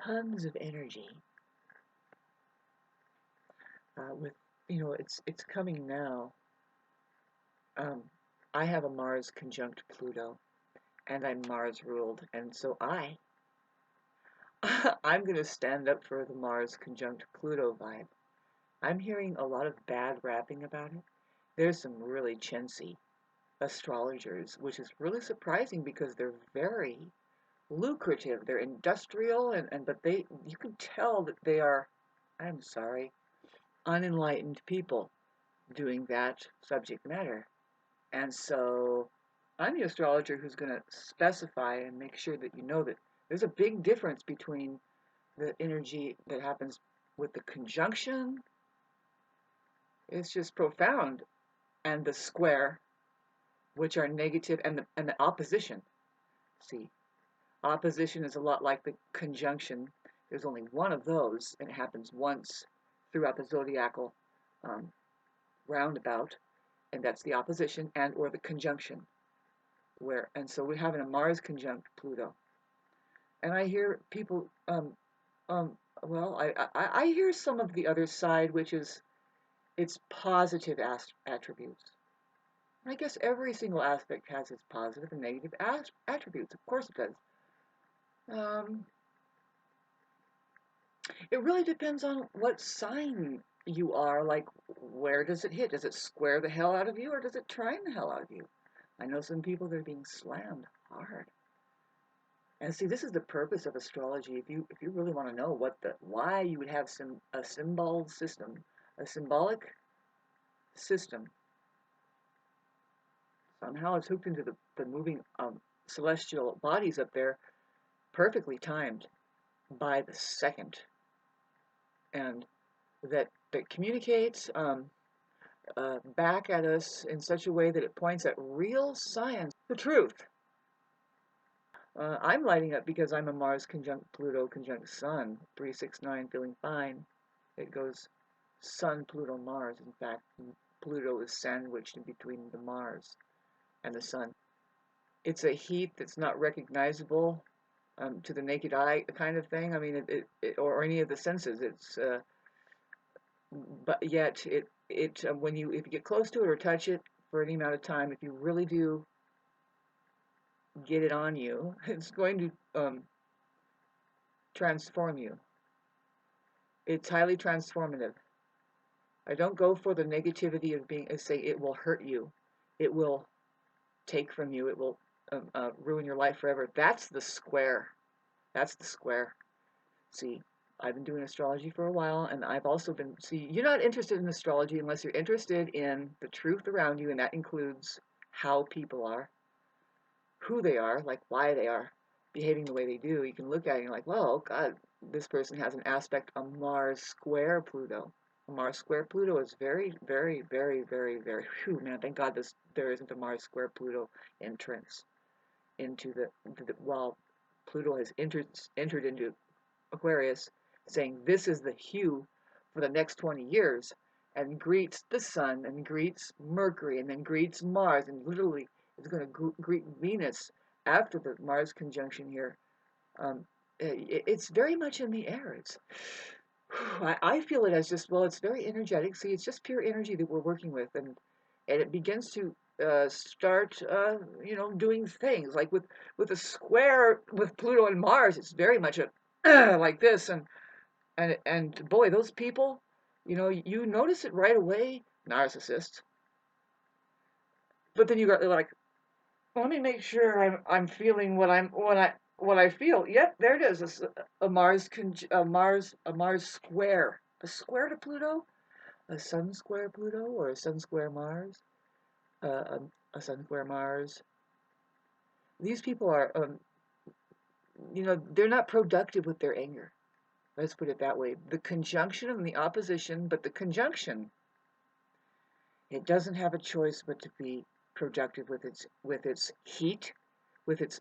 tons of energy. With it's coming now. I have a Mars conjunct Pluto, and I'm Mars ruled, and so I'm going to stand up for the Mars conjunct Pluto vibe. I'm hearing a lot of bad rapping about it. There's some really chintzy astrologers, which is really surprising because they're very lucrative. They're industrial, and but you can tell that they are, I'm sorry, unenlightened people doing that subject matter. And so I'm the astrologer who's going to specify and make sure that you know that there's a big difference between the energy that happens with the conjunction, it's just profound, and the square, which are negative, and the opposition. See, opposition is a lot like the conjunction. There's only one of those, and it happens once throughout the zodiacal um, roundabout, and that's the opposition and or the conjunction. And so we're having a Mars conjunct Pluto, and I hear people. Well, I hear some of the other side, which is its positive attributes. I guess every single aspect has its positive and negative attributes. Of course it does. Um, it really depends on what sign you are. Like, where does it hit? Does it square the hell out of you, or does it trine the hell out of you? I know some people that are being slammed hard. And see, this is the purpose of astrology. If you really want to know why you would have a symbolic system, somehow it's hooked into the moving celestial bodies up there, perfectly timed by the second, and that communicates back at us in such a way that it points at real science, the truth. I'm lighting up because I'm a Mars conjunct Pluto conjunct Sun, 369, feeling fine. It goes Sun, Pluto, Mars. In fact, Pluto is sandwiched in between the Mars and the Sun. It's a heat that's not recognizable to the naked eye, kind of thing. I mean, or any of the senses. But yet when if you get close to it or touch it for any amount of time, if you really do get it on you, it's going to transform you. It's highly transformative. I don't go for the negativity of say it will hurt you, it will take from you, it will ruin your life forever. That's the square. That's the square. See, I've been doing astrology for a while, and I've also been, see, you're not interested in astrology unless you're interested in the truth around you, and that includes how people are, who they are, like why they are behaving the way they do. You can look at it and you're like, well, God, this person has an aspect of Mars square Pluto. Mars square Pluto is very, very, very, very, very, whew, man, thank God there isn't a Mars square Pluto entrance into while Pluto has entered into Aquarius, saying this is the hue for the next 20 years, and greets the Sun, and greets Mercury, and then greets Mars, and literally is going to greet Venus after the Mars conjunction here. It's very much in the air. I feel it as just, well, it's very energetic. See, it's just pure energy that we're working with, and it begins to start, doing things like with a square with Pluto and Mars. It's very much a like this, and boy, those people, you notice it right away, narcissists. But then you got like, let me make sure I'm feeling what I feel. Yep, there it is. It's a Mars square, a square to Pluto, a Sun square Pluto, or a Sun square Mars, uh, a Sun square Mars. These people are, they're not productive with their anger. Let's put it that way. The conjunction and the opposition, but the conjunction, it doesn't have a choice but to be productive with its heat, with its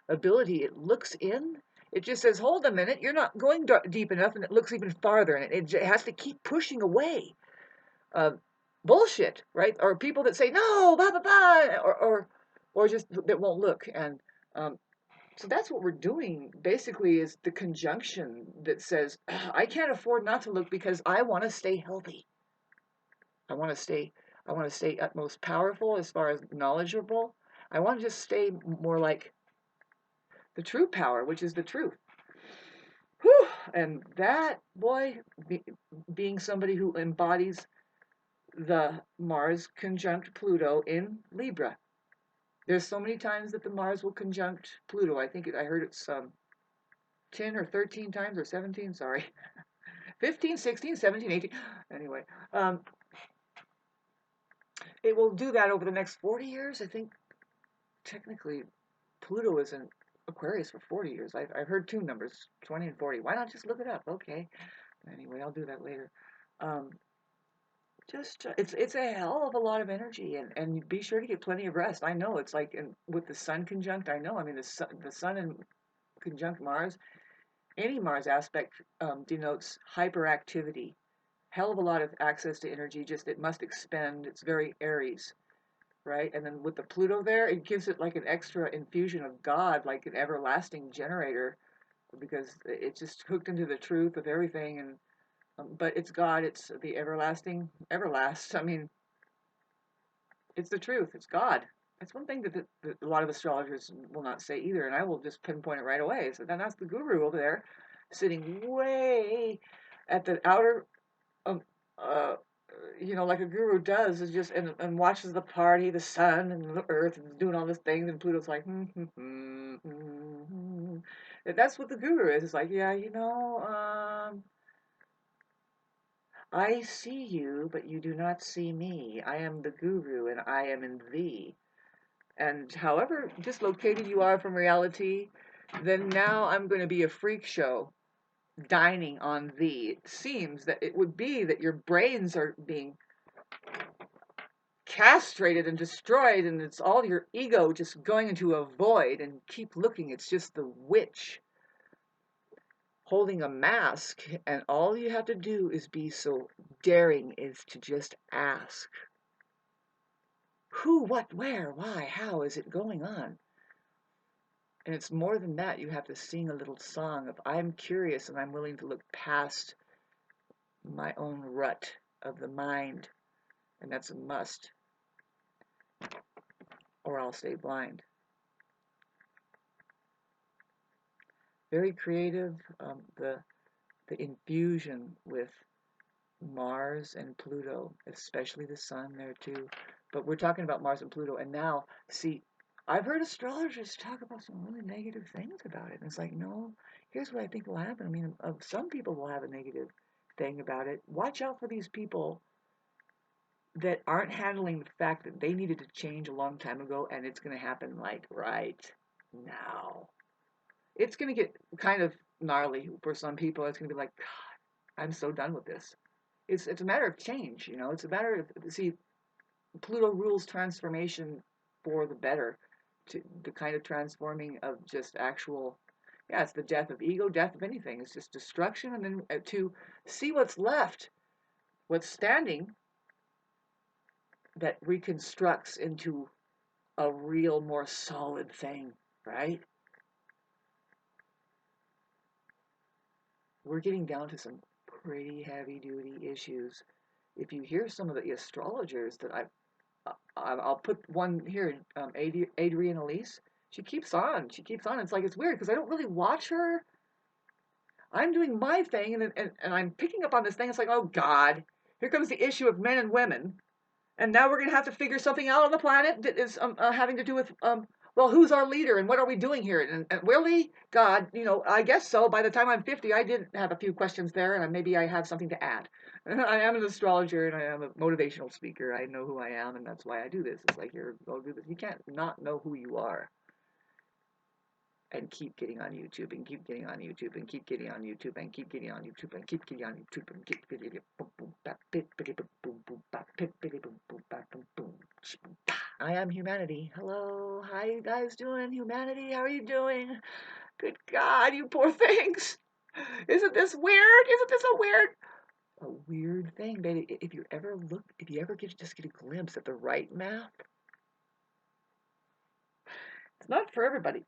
ability. It looks in. It just says, "Hold a minute, you're not going deep enough," and it looks even farther, and it has to keep pushing away. Bullshit, right? Or people that say no, blah blah blah, or just that won't look. And So that's what we're doing, basically, is the conjunction that says, I can't afford not to look because I want to stay healthy. I want to stay, I want to stay utmost powerful as far as knowledgeable. I want to just stay more like the true power, which is the truth. Whew. And that, boy, being somebody who embodies the Mars conjunct Pluto in Libra. There's so many times that the Mars will conjunct Pluto. I think I heard it's 10 or 13 times or 17, sorry. 15, 16, 17, 18. Anyway, um, it will do that over the next 40 years. I think technically Pluto is in Aquarius for 40 years. I've heard two numbers, 20 and 40. Why not just look it up? Okay. Anyway, I'll do that later. Um, just it's a hell of a lot of energy, and be sure to get plenty of rest. I know it's like with the Sun conjunct. I know. I mean the Sun and conjunct Mars. Any Mars aspect denotes hyperactivity. Hell of a lot of access to energy. Just it must expend. It's very Aries, right? And then with the Pluto there, it gives it like an extra infusion of God, like an everlasting generator, because it's just hooked into the truth of everything. And but it's God. It's the everlasting, everlast. I mean, it's the truth. It's God. That's one thing that a lot of astrologers will not say either, and I will just pinpoint it right away. So then that's the guru over there, sitting way at the outer, um, uh, like a guru does, is just and watches the party, the sun and the earth, and doing all these things, and Pluto's like, And that's what the guru is. It's like, yeah, I see you, but you do not see me. I am the guru, and I am in thee. And however dislocated you are from reality, then now I'm going to be a freak show dining on thee. It seems that it would be that your brains are being castrated and destroyed, and it's all your ego just going into a void. And keep looking, it's just the witch holding a mask, and all you have to do is be so daring is to just ask. Who, what, where, why, how is it going on? And it's more than that. You have to sing a little song of, I'm curious and I'm willing to look past my own rut of the mind. And that's a must, or I'll stay blind. Very creative, the infusion with Mars and Pluto, especially the sun there too. But we're talking about Mars and Pluto, and now, see, I've heard astrologers talk about some really negative things about it. And it's like, no, here's what I think will happen. I mean, some people will have a negative thing about it. Watch out for these people that aren't handling the fact that they needed to change a long time ago, and it's going to happen like right now. It's going to get kind of gnarly for some people. It's going to be like, God, I'm so done with this. It's a matter of change, It's a matter of, see, Pluto rules transformation for the better, to the kind of transforming of just actual, yeah, it's the death of ego, death of anything. It's just destruction, and then to see what's left, what's standing, that reconstructs into a real, more solid thing, right? We're getting down to some pretty heavy-duty issues. If you hear some of the astrologers that I'll put one here, Adrienne Elise. She keeps on. She keeps on. It's like, it's weird because I don't really watch her. I'm doing my thing, and I'm picking up on this thing. It's like, oh God, here comes the issue of men and women, and now we're going to have to figure something out on the planet that is having to do with well, who's our leader and what are we doing here? And really, God, I guess so. By the time I'm 50, I did have a few questions there, and maybe I have something to add. I am an astrologer and I am a motivational speaker. I know who I am, and that's why I do this. It's like, here, go do this. You can't not know who you are and keep getting on YouTube and keep getting on YouTube and keep getting on YouTube and keep getting on YouTube and keep getting on YouTube and keep getting boom boom bap bit bitty boom boom boom bap bit bitty boom boom bap boom boom. I am humanity. Hello, how you guys doing? Humanity, how are you doing? Good God, you poor things. Isn't this weird? Isn't this a weird thing, baby? If you ever just get a glimpse at the right map, it's not for everybody.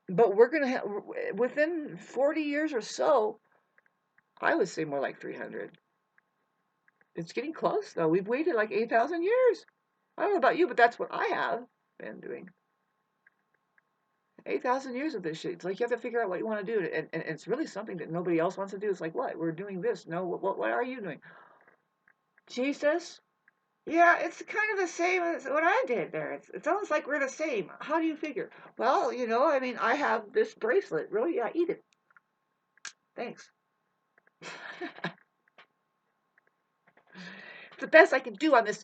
But we're going to have, within 40 years or so, I would say more like 300. It's getting close, though. We've waited like 8,000 years. I don't know about you, but that's what I have been doing. 8,000 years of this shit. It's like you have to figure out what you want to do. And it's really something that nobody else wants to do. It's like, what? We're doing this. No, what are you doing? Jesus? Yeah, it's kind of the same as what I did there. It's almost like we're the same. How do you figure? Well, I mean, I have this bracelet. Really? Yeah, eat it. Thanks. It's the best I can do on this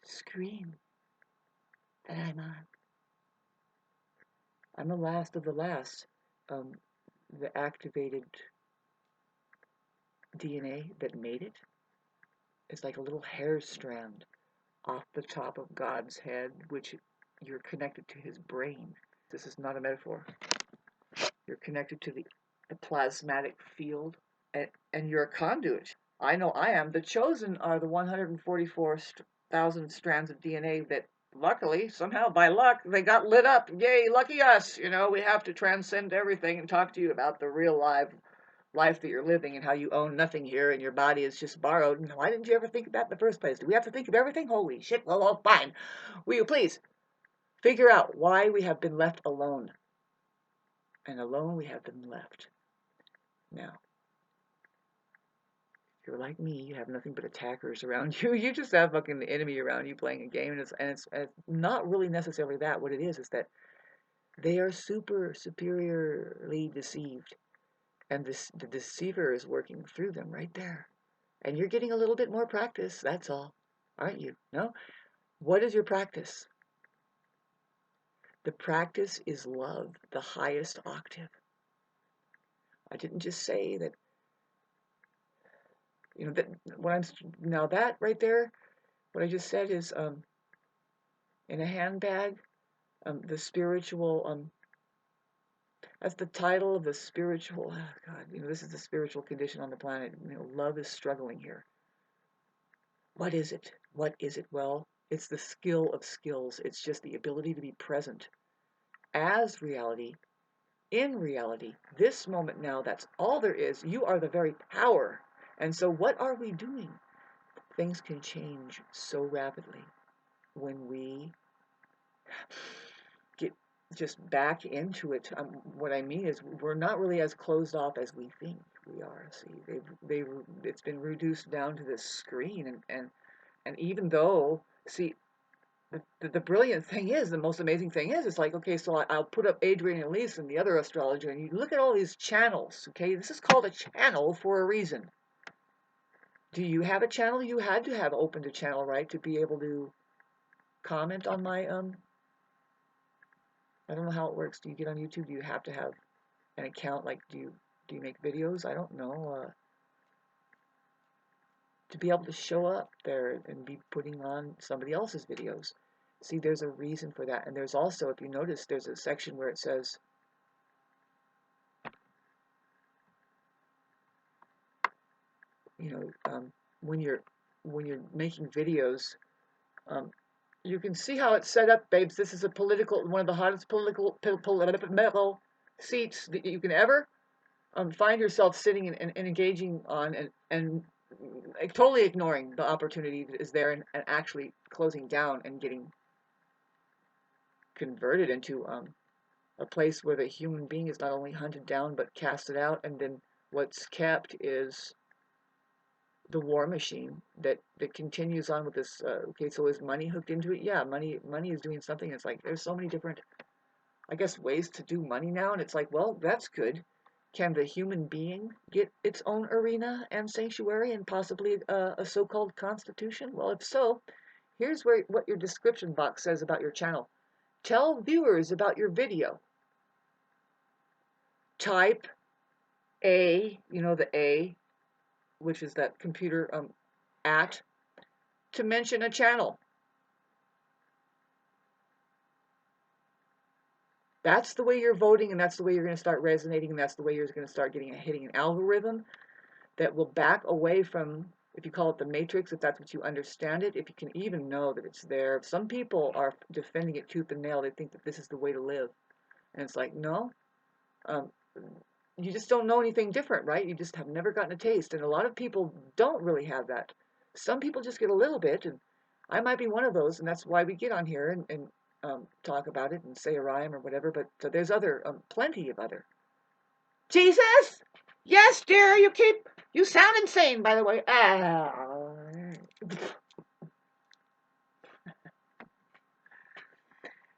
screen that I'm on. I'm the last of the last. The activated DNA that made it is like a little hair strand off the top of God's head, which you're connected to his brain. This is not a metaphor. You're connected to the plasmatic field, and you're a conduit. I know I am. The chosen are the 144,000 strands of DNA that luckily, somehow by luck, they got lit up. Yay, lucky us. We have to transcend everything and talk to you about the real life that you're living and how you own nothing here and your body is just borrowed. And why didn't you ever think of that in the first place? Do we have to think of everything? Holy shit. Well, fine. Will you please figure out why we have been left alone? And alone we have been left. Now, if you're like me, you have nothing but attackers around you. You just have fucking the enemy around you playing a game, and it's not really necessarily that. What it is that they are superiorly deceived, and the deceiver is working through them right there. And you're getting a little bit more practice. That's all, aren't you? No. What is your practice? The practice is love, the highest octave. I didn't just say that. That what I'm now that right there. What I just said is in a handbag. The spiritual. That's the title of the spiritual. Oh God, this is the spiritual condition on the planet. Love is struggling here. What is it? What is it? Well, it's the skill of skills. It's just the ability to be present as reality, in reality, this moment now. That's all there is. You are the very power. And so what are we doing? Things can change so rapidly when we get just back into it. What I mean is we're not really as closed off as we think we are. See, it's been reduced down to this screen, and even though, see, the brilliant thing is, the most amazing thing is, it's like, okay, so I'll put up Adrian and Elise and the other astrologer, and you look at all these channels, okay? This is called a channel for a reason. Do you have a channel? You had to have opened a channel, right, to be able to comment on my, I don't know how it works. Do you get on YouTube? Do you have to have an account? Like, do you make videos? I don't know. To be able to show up there and be putting on somebody else's videos. See, there's a reason for that. And there's also, if you notice, there's a section where it says, when you're making videos, you can see how it's set up, babes. This is one of the hottest political seats that you can ever find yourself sitting and engaging on, and totally ignoring the opportunity that is there, and actually closing down and getting converted into a place where the human being is not only hunted down but casted out, and then what's kept is the war machine that continues on with this. Okay, so is money hooked into it? Yeah, money is doing something. It's like there's so many different, I guess, ways to do money now, and it's like, well, that's good. Can the human being get its own arena and sanctuary and possibly a so-called constitution? Well, if so, here's what your description box says about your channel. Tell viewers about your video. Type A, the A, which is that computer at, to mention a channel. That's the way you're voting, and that's the way you're going to start resonating, and that's the way you're going to start hitting an algorithm that will back away from if you call it the matrix, if that's what you understand it, if you can even know that it's there. Some people are defending it tooth and nail. They think that this is the way to live. And it's like, no, um, you just don't know anything different, right? You just have never gotten a taste. And a lot of people don't really have that. Some people just get a little bit, and I might be one of those, and that's why we get on here and talk about it and say a rhyme or whatever. But there's plenty of other. Jesus! Yes, dear, you sound insane, by the way.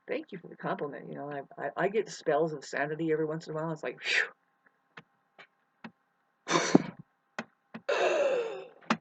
Thank you for the compliment. You know, I get spells of sanity every once in a while. It's like, whew,